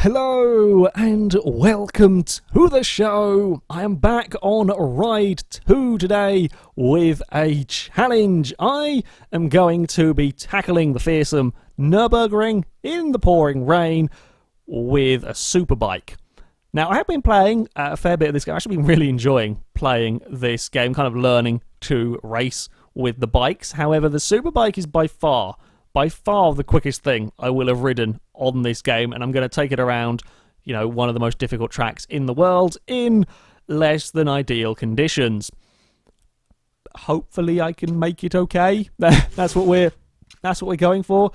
Hello and welcome to the show. I am back on Ride 2 today with a challenge. I am going to be tackling the fearsome Nürburgring in the pouring rain with a superbike. Now, I have been playing a fair bit of this game. I've actually been really enjoying playing this game, kind of learning to race with the bikes. However, the superbike is by far the quickest thing I will have ridden on this game, and I'm going to take it around, one of the most difficult tracks in the world in less than ideal conditions. Hopefully I can make it okay. That's what we're going for.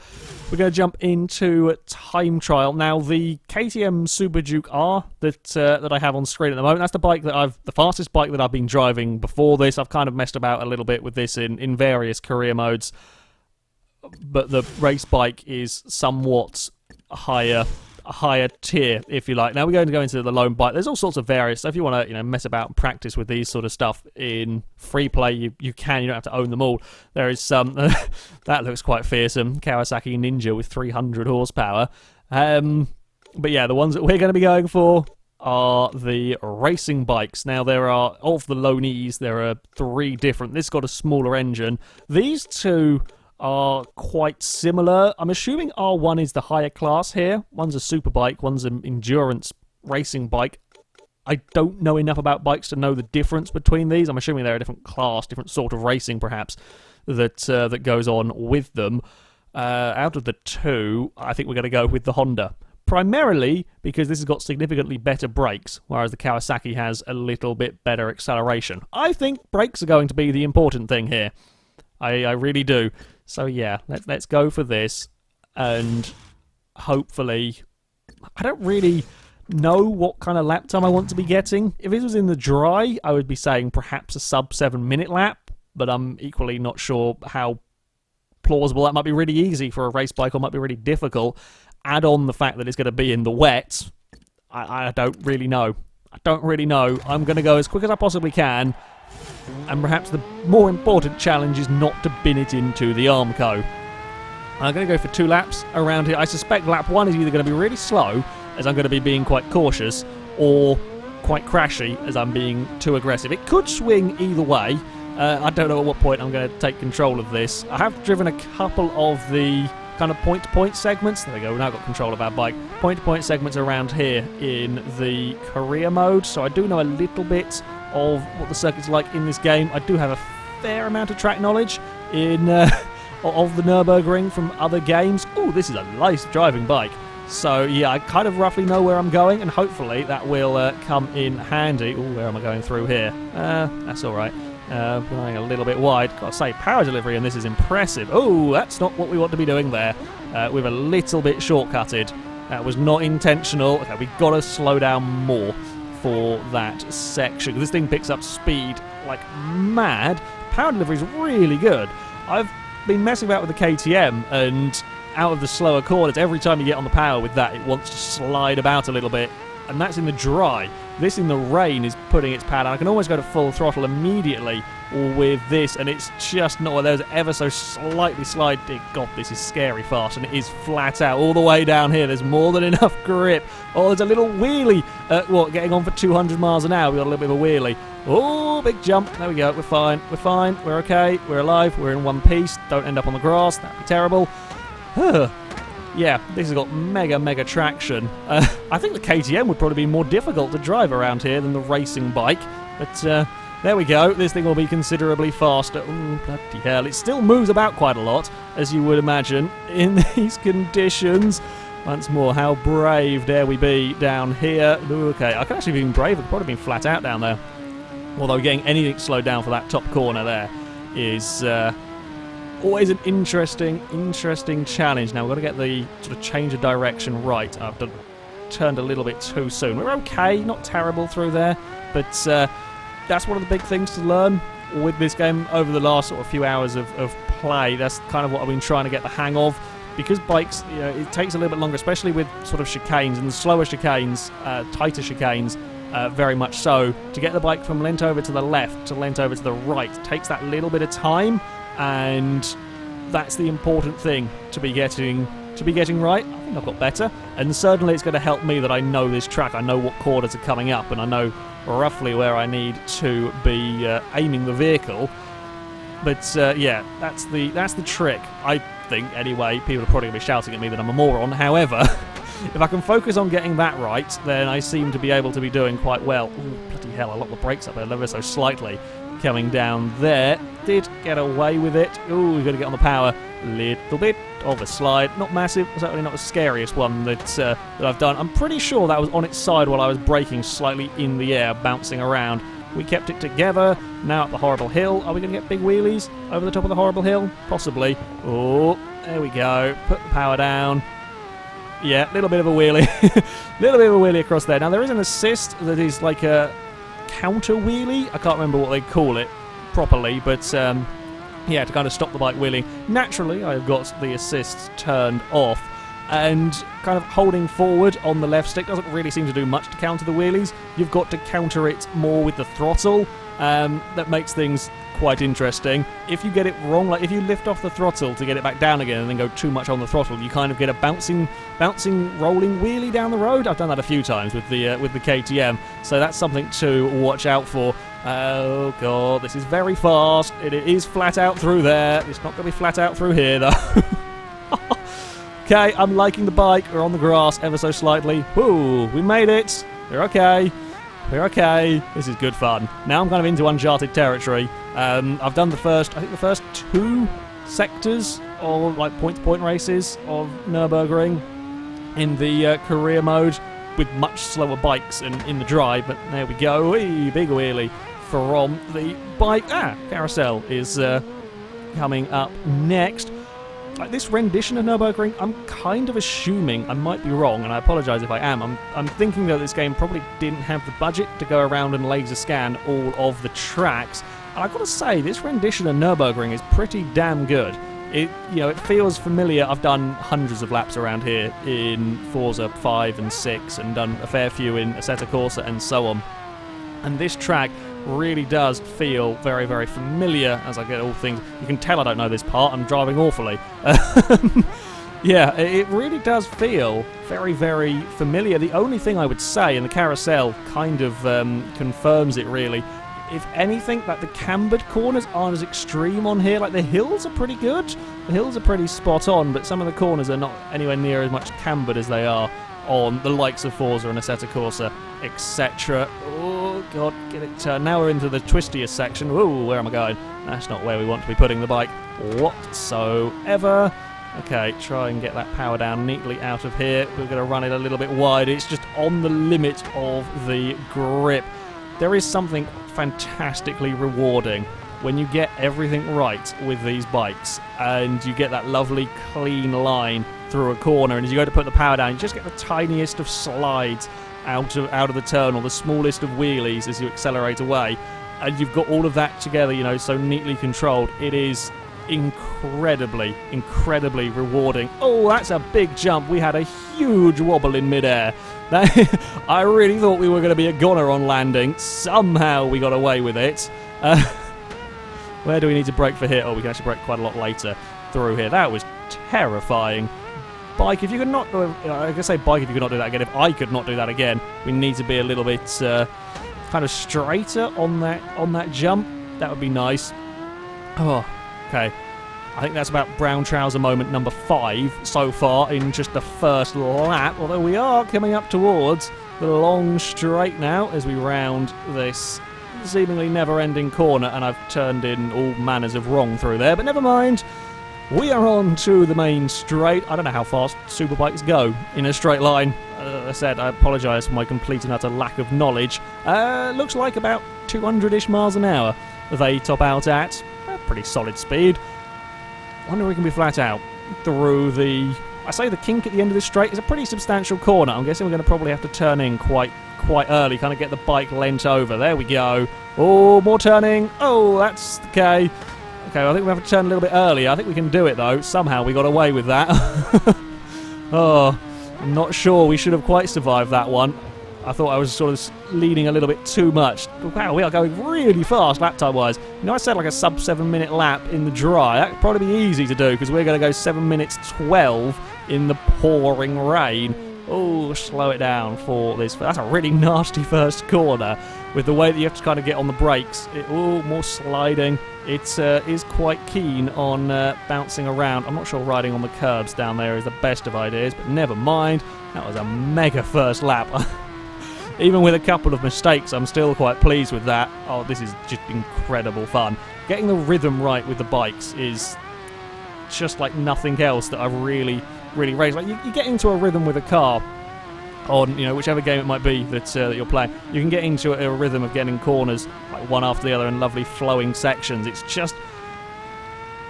We're going to jump into time trial. Now, the KTM Super Duke R that I have on screen at the moment, that's the fastest bike that I've been driving before this. I've kind of messed about a little bit with this in various career modes, but the race bike is somewhat a higher tier, if you like. Now we're going to go into the lone bike. There's all sorts of various, so if you want to mess about and practice with these sort of stuff in free play, you can. You don't have to own them all. There is some that looks quite fearsome, Kawasaki Ninja with 300 horsepower. But yeah, the ones that we're going to be going for are the racing bikes. Now, there are, of the Lonees, there are 3 different. This got a smaller engine. These two are quite similar. I'm assuming R1 is the higher class here. One's a super bike, one's an endurance racing bike. I don't know enough about bikes to know the difference between these. I'm assuming they're a different class, different sort of racing perhaps, that goes on with them. Out of the two, I think we're going to go with the Honda. Primarily because this has got significantly better brakes, whereas the Kawasaki has a little bit better acceleration. I think brakes are going to be the important thing here. I really do. So yeah, let's go for this, and hopefully, I don't really know what kind of lap time I want to be getting. If this was in the dry, I would be saying perhaps a sub 7-minute lap, but I'm equally not sure how plausible that might be. Really easy for a race bike, or might be really difficult. Add on the fact that it's going to be in the wet, I don't really know. I'm going to go as quick as I possibly can. And perhaps the more important challenge is not to bin it into the Armco. I'm going to go for 2 laps around here. I suspect lap 1 is either going to be really slow, as I'm going to be being quite cautious, or quite crashy, as I'm being too aggressive. It could swing either way. I don't know at what point I'm going to take control of this. I have driven a couple of the kind of point-to-point segments. There we go, we've now got control of our bike. Point-to-point segments around here in the career mode, so I do know a little bit of what the circuit's like in this game. I do have a fair amount of track knowledge of the Nürburgring from other games. Oh, this is a nice driving bike. So yeah, I kind of roughly know where I'm going, and hopefully that will come in handy. Oh, where am I going through here? That's all right. Going a little bit wide. Gotta say, power delivery in this is impressive. Oh, that's not what we want to be doing there. We've a little bit shortcutted. That was not intentional. Okay, we've got to slow down more for that section. This thing picks up speed like mad. Power delivery is really good. I've been messing about with the KTM, and out of the slower corners, every time you get on the power with that, it wants to slide about a little bit, and that's in the dry. This in the rain is putting its power down. I can almost go to full throttle immediately with this, and it's just not. There's ever so slightly slide. God, this is scary fast, and it is flat out all the way down here. There's more than enough grip. Oh, there's a little wheelie. Getting on for 200 miles an hour. We've got a little bit of a wheelie. Oh, big jump. There we go. We're fine. We're okay. We're alive. We're in one piece. Don't end up on the grass. That'd be terrible. Yeah, this has got mega traction. I think the KTM would probably be more difficult to drive around here than the racing bike, but there we go. This thing will be considerably faster. Ooh, bloody hell. It still moves about quite a lot, as you would imagine, in these conditions. Once more, how brave dare we be down here. Ooh, okay, I could actually have been braver. Could probably been flat out down there. Although getting anything slowed down for that top corner there is always an interesting challenge. Now we've got to get the sort of change of direction right. I've turned a little bit too soon. We're okay, not terrible through there, but that's one of the big things to learn with this game over the last sort of few hours of play. That's kind of what I've been trying to get the hang of. Because bikes, it takes a little bit longer, especially with sort of chicanes, and the slower chicanes, tighter chicanes, very much so. To get the bike from lent over to the left to lent over to the right takes that little bit of time, and that's the important thing to be getting to be getting right. I think I've got better. And certainly it's going to help me that I know this track. I know what corners are coming up, and I know roughly where I need to be aiming the vehicle. But yeah, that's the trick. I think, anyway. People are probably going to be shouting at me that I'm a moron. However, if I can focus on getting that right, then I seem to be able to be doing quite well. Ooh, bloody hell, I locked the brakes up there ever so slightly. Coming down there. Did get away with it. Ooh, we've got to get on the power. Little bit of a slide. Not massive. Certainly not the scariest one that I've done. I'm pretty sure that was on its side while I was braking slightly in the air, bouncing around. We kept it together. Now up the horrible hill. Are we going to get big wheelies over the top of the horrible hill? Possibly. Oh, there we go. Put the power down. Yeah, little bit of a wheelie. Little bit of a wheelie across there. Now, there is an assist that is like a counter wheelie. I can't remember what they call it properly, but yeah, to kind of stop the bike wheeling. Naturally, I've got the assists turned off, and kind of holding forward on the left stick doesn't really seem to do much to counter the wheelies. You've got to counter it more with the throttle. That makes things quite interesting. If you get it wrong, like if you lift off the throttle to get it back down again and then go too much on the throttle, you kind of get a bouncing, rolling wheelie down the road. I've done that a few times with the KTM, so that's something to watch out for. Oh god, this is very fast. It is flat out through there. It's not going to be flat out through here though. Okay, I'm liking the bike. We're on the grass ever so slightly. Woo, we made it. We're okay. We're okay. This is good fun. Now I'm kind of into uncharted territory. I've done the first 2 sectors of like point-to-point races of Nürburgring in the career mode with much slower bikes and in the drive. But there we go. Whee, big wheelie from the bike. Carousel is coming up next. Like this rendition of Nürburgring, I'm kind of assuming, I might be wrong, and I apologise if I am, I'm thinking that this game probably didn't have the budget to go around and laser scan all of the tracks. And I've got to say, this rendition of Nürburgring is pretty damn good. It feels familiar. I've done hundreds of laps around here in Forza 5 and 6, and done a fair few in Assetto Corsa and so on. And this track really does feel very, very familiar as I get all things. You can tell I don't know this part. I'm driving awfully. Yeah, it really does feel very, very familiar. The only thing I would say, and the carousel kind of confirms it really, if anything, like the cambered corners aren't as extreme on here. Like the hills are pretty good. The hills are pretty spot on, but some of the corners are not anywhere near as much cambered as they are on the likes of Forza and Assetto Corsa, etc. Oh god, get it turned. Now we're into the twistiest section. Ooh, where am I going? That's not where we want to be putting the bike whatsoever. Okay, try and get that power down neatly out of here. We're going to run it a little bit wide. It's just on the limit of the grip. There is something fantastically rewarding when you get everything right with these bikes and you get that lovely clean line through a corner, and as you go to put the power down, you just get the tiniest of slides out of the turn, or the smallest of wheelies as you accelerate away, and you've got all of that together, so neatly controlled. It is incredibly, incredibly rewarding. Oh, that's a big jump. We had a huge wobble in midair. I really thought we were going to be a goner on landing. Somehow we got away with it. Where do we need to brake for here? Oh, we can actually brake quite a lot later through here. That was terrifying. Bike, if you could not... I can say bike if you could not do that again. If I could not do that again, we need to be a little bit kind of straighter on that jump. That would be nice. Oh, okay. I think that's about brown trouser moment number 5 so far in just the first lap. Although we are coming up towards the long straight now as we round this seemingly never-ending corner, and I've turned in all manners of wrong through there, but never mind. We are on to the main straight. I don't know how fast superbikes go in a straight line. As I said, I apologise for my complete and utter lack of knowledge. Looks like about 200-ish miles an hour they top out at. A pretty solid speed. Wonder if we can be flat out through the... I say the kink at the end of this straight is a pretty substantial corner. I'm guessing we're going to probably have to turn in quite early, kind of get the bike leant over. There we go. Oh, more turning. Oh, that's okay. Okay, I think we have to turn a little bit earlier. I think we can do it, though. Somehow we got away with that. Oh, I'm not sure we should have quite survived that one. I thought I was sort of leaning a little bit too much. Wow, we are going really fast lap time-wise. I said like a sub 7-minute lap in the dry. That would probably be easy to do because we're going to go 7 minutes 12 in the pouring rain. Oh, slow it down for this. That's a really nasty first corner with the way that you have to kind of get on the brakes. More sliding. It is quite keen on bouncing around. I'm not sure riding on the curbs down there is the best of ideas, but never mind. That was a mega first lap. Even with a couple of mistakes, I'm still quite pleased with that. Oh, this is just incredible fun. Getting the rhythm right with the bikes is just like nothing else that I've really raised. Like you get into a rhythm with a car on, whichever game it might be that you're playing. You can get into a rhythm of getting corners like one after the other in lovely flowing sections. It's just,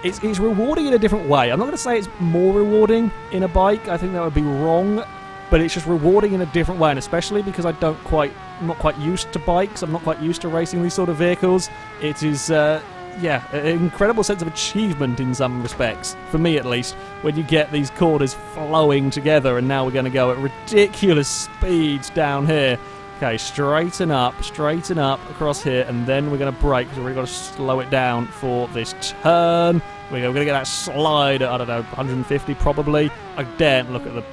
it's rewarding in a different way. I'm not going to say it's more rewarding in a bike. I think that would be wrong. But it's just rewarding in a different way, and especially because I'm not quite used to bikes. I'm not quite used to racing these sort of vehicles. It is, an incredible sense of achievement in some respects, for me at least, when you get these corners flowing together, and now we're going to go at ridiculous speeds down here. Okay, straighten up across here, and then we're going to brake, so we've got to slow it down for this turn. We're going to get that slide at, I don't know, 150 probably. I daren't look at the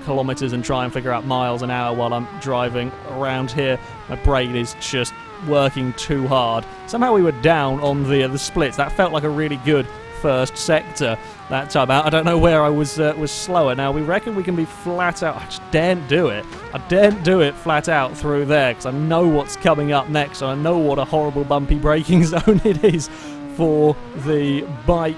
kilometers and try and figure out miles an hour while I'm driving around here. My brain is just working too hard. Somehow we were down on the splits. That felt like a really good first sector that time out. I don't know where I was slower. Now we reckon we can be flat out. I just daren't do it. I daren't do it flat out through there because I know what's coming up next, and I know what a horrible bumpy braking zone it is for the bike.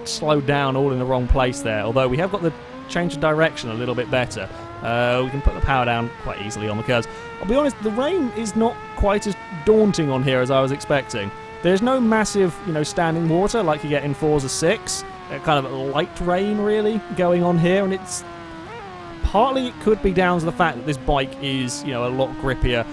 Slowed down all in the wrong place there. Although we have got the change of direction a little bit better. We can put the power down quite easily on the curves. I'll be honest, the rain is not quite as daunting on here as I was expecting. There's no massive, standing water like you get in Forza 6. Kind of light rain, really, going on here, and it's partly it could be down to the fact that this bike is, a lot grippier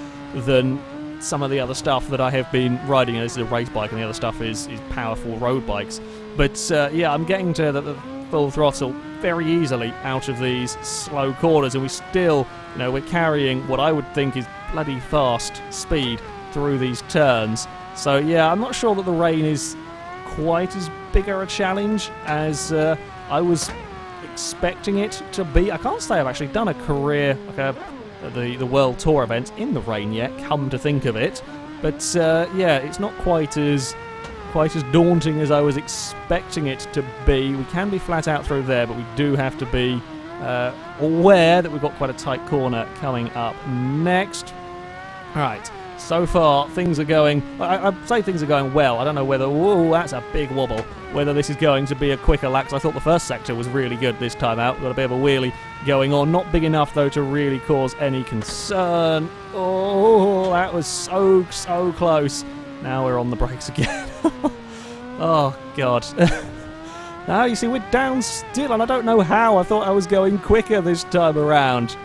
than some of the other stuff that I have been riding. This is a race bike, and the other stuff is powerful road bikes. But I'm getting to the full throttle very easily out of these slow corners, and we still, we're carrying what I would think is bloody fast speed through these turns. So yeah, I'm not sure that the rain is quite as bigger a challenge as I was expecting it to be. I can't say I've actually done a career, like the World Tour event in the rain yet, come to think of it. But it's not quite as daunting as I was expecting it to be. We can be flat out through there, but we do have to be aware that we've got quite a tight corner coming up next. Alright, so far things are going, I'd say things are going well. I don't know whether, whoa, that's a big wobble, whether this is going to be a quicker lap, 'cause I thought the first sector was really good this time out. We've got a bit of a wheelie going on, not big enough though to really cause any concern. Oh, that was so close. Now we're on the brakes again. Oh, God. Now, you see, we're down still, and I don't know how. I thought I was going quicker this time around.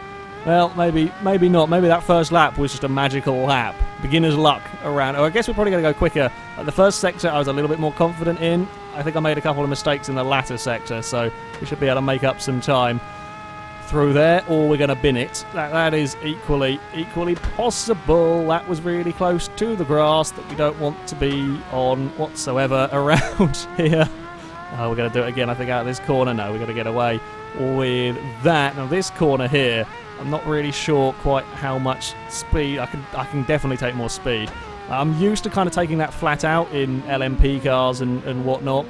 Well, maybe not. Maybe that first lap was just a magical lap. Beginner's luck around. Oh, I guess we're probably going to go quicker. The first sector I was a little bit more confident in. I think I made a couple of mistakes in the latter sector, so we should be able to make up some time through there, or we're going to bin it. That is equally possible. That was really close to the grass that we don't want to be on whatsoever around here. Oh, we're going to do it again, I think, out of this corner. No, we're going to get away with that. Now, this corner here, I'm not really sure quite how much speed. I can definitely take more speed. I'm used to kind of taking that flat out in LMP cars and whatnot,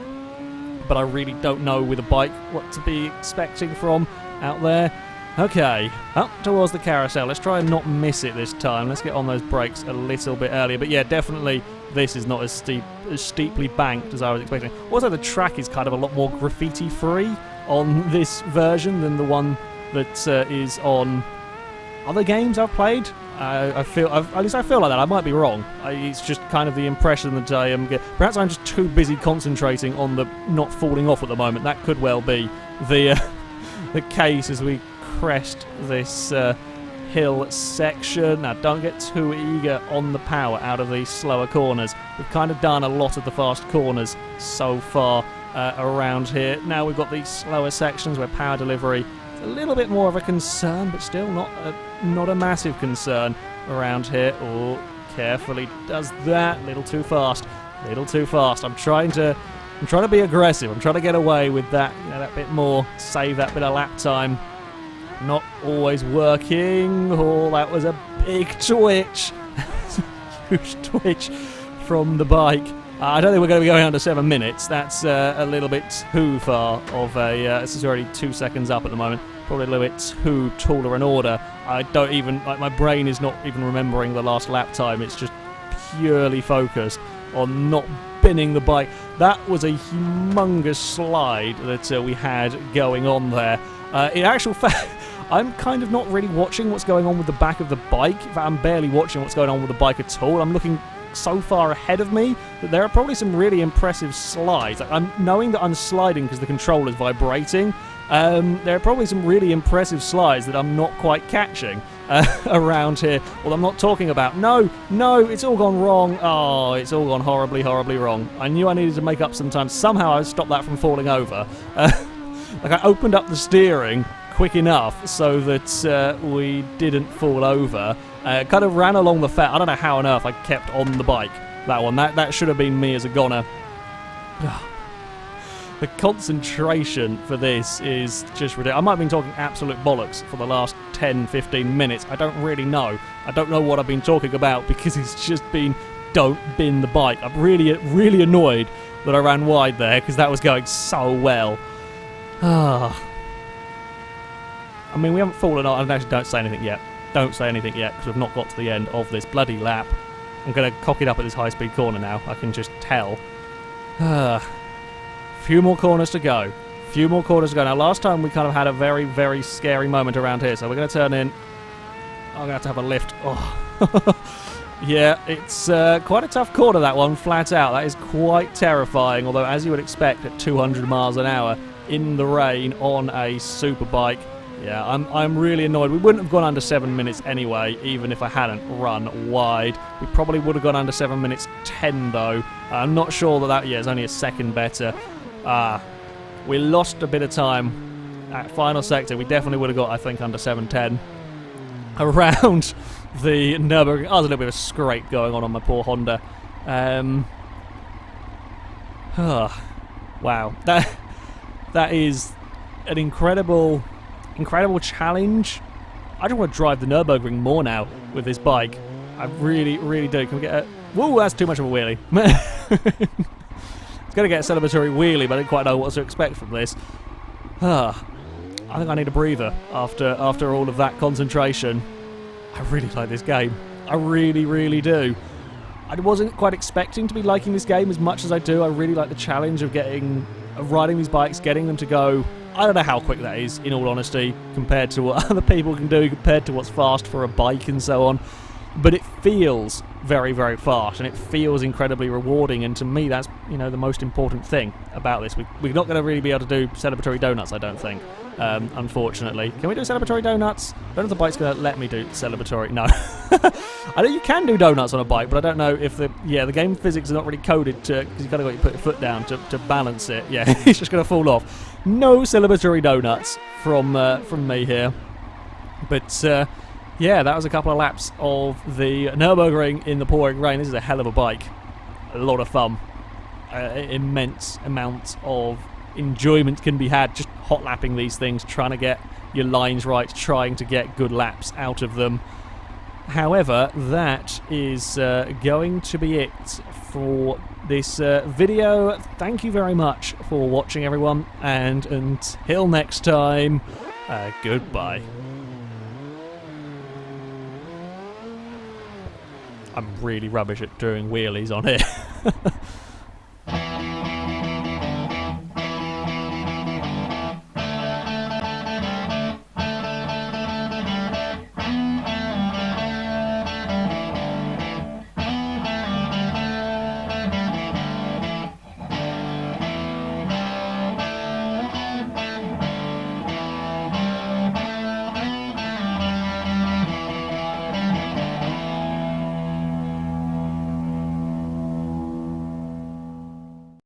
but I really don't know with a bike what to be expecting from out there. Okay, up towards the carousel. Let's try and not miss it this time. Let's get on those brakes a little bit earlier. But yeah, definitely this is not as steeply banked as I was expecting. Also, the track is kind of a lot more graffiti-free on this version than the one that is on other games I've played. At least I feel like that. I might be wrong. It's just kind of the impression that I am getting. Perhaps I'm just too busy concentrating on the not falling off at the moment. That could well be the case as we crest this hill section. Now, don't get too eager on the power out of these slower corners. We've kind of done a lot of the fast corners so far around here. Now we've got these slower sections where power delivery is a little bit more of a concern, but still not a massive concern around here. Oh, carefully does that. Little too fast. I'm trying to I'm trying to be aggressive. I'm trying to get away with that, that bit more, save that bit of lap time. Not always working. Oh, that was a big twitch. Huge twitch from the bike. I don't think we're going to be going under 7 minutes. That's a little bit too far of a... this is already 2 seconds up at the moment. Probably a little bit too tall an order. I don't even... my brain is not even remembering the last lap time. It's just purely focused on not binning the bike. That was a humongous slide that we had going on there. In actual fact... I'm kind of not really watching what's going on with the back of the bike. In fact, I'm barely watching what's going on with the bike at all. I'm looking so far ahead of me that there are probably some really impressive slides. Like, I'm knowing that I'm sliding because the controller's vibrating. There are probably some really impressive slides that I'm not quite catching around here. Well, I'm not talking about. No, it's all gone wrong. Oh, it's all gone horribly, horribly wrong. I knew I needed to make up some time. Somehow I stopped that from falling over. Like, I opened up the steering quick enough so that we didn't fall over. Kind of ran along the I don't know how on earth I kept on the bike. That one. That should have been me as a goner. The concentration for this is just ridiculous. I might have been talking absolute bollocks for the last 10, 15 minutes. I don't really know. I don't know what I've been talking about because it's just been, don't bin the bike. I'm really, really annoyed that I ran wide there because that was going so well. I mean, we haven't fallen off. Actually, don't say anything yet. Don't say anything yet, because we've not got to the end of this bloody lap. I'm going to cock it up at this high-speed corner now. I can just tell. Few more corners to go. Few more corners to go. Now, last time we kind of had a very, very scary moment around here, so we're going to turn in. I'm going to have a lift. Oh. Yeah, it's quite a tough corner, that one, flat out. That is quite terrifying, although, as you would expect, at 200 miles an hour in the rain on a super bike. Yeah, I'm really annoyed. We wouldn't have gone under 7 minutes anyway, even if I hadn't run wide. We probably would have gone under 7 minutes 10, though. I'm not sure that is only a second better. We lost a bit of time at final sector. We definitely would have got, I think, under 7:10. Around the Nürburgring. Oh, there's a little bit of a scrape going on my poor Honda. Wow. That is an incredible challenge. I just want to drive the Nürburgring more now with this bike. I really, really do. Can we get a... Whoa, that's too much of a wheelie. It's going to get a celebratory wheelie, but I didn't quite know what to expect from this. I think I need a breather after all of that concentration. I really like this game. I really, really do. I wasn't quite expecting to be liking this game as much as I do. I really like the challenge of riding these bikes, getting them to go... I don't know how quick that is, in all honesty, compared to what other people can do, compared to what's fast for a bike and so on. But it feels very, very fast, and it feels incredibly rewarding, and to me that's, the most important thing about this. We're not going to really be able to do celebratory donuts, I don't think, unfortunately. Can we do celebratory donuts? I don't know if the bike's going to let me do celebratory... No. I know you can do donuts on a bike, but I don't know if the game physics are not really coded to... Because you've kind of got to put your foot down to balance it. Yeah, it's just going to fall off. No celebratory donuts from me here. But... yeah, that was a couple of laps of the Nürburgring in the pouring rain. This is a hell of a bike. A lot of fun. Immense amounts of enjoyment can be had just hot lapping these things, trying to get your lines right, trying to get good laps out of them. However, that is going to be it for this video. Thank you very much for watching, everyone, and until next time, goodbye. I'm really rubbish at doing wheelies on here.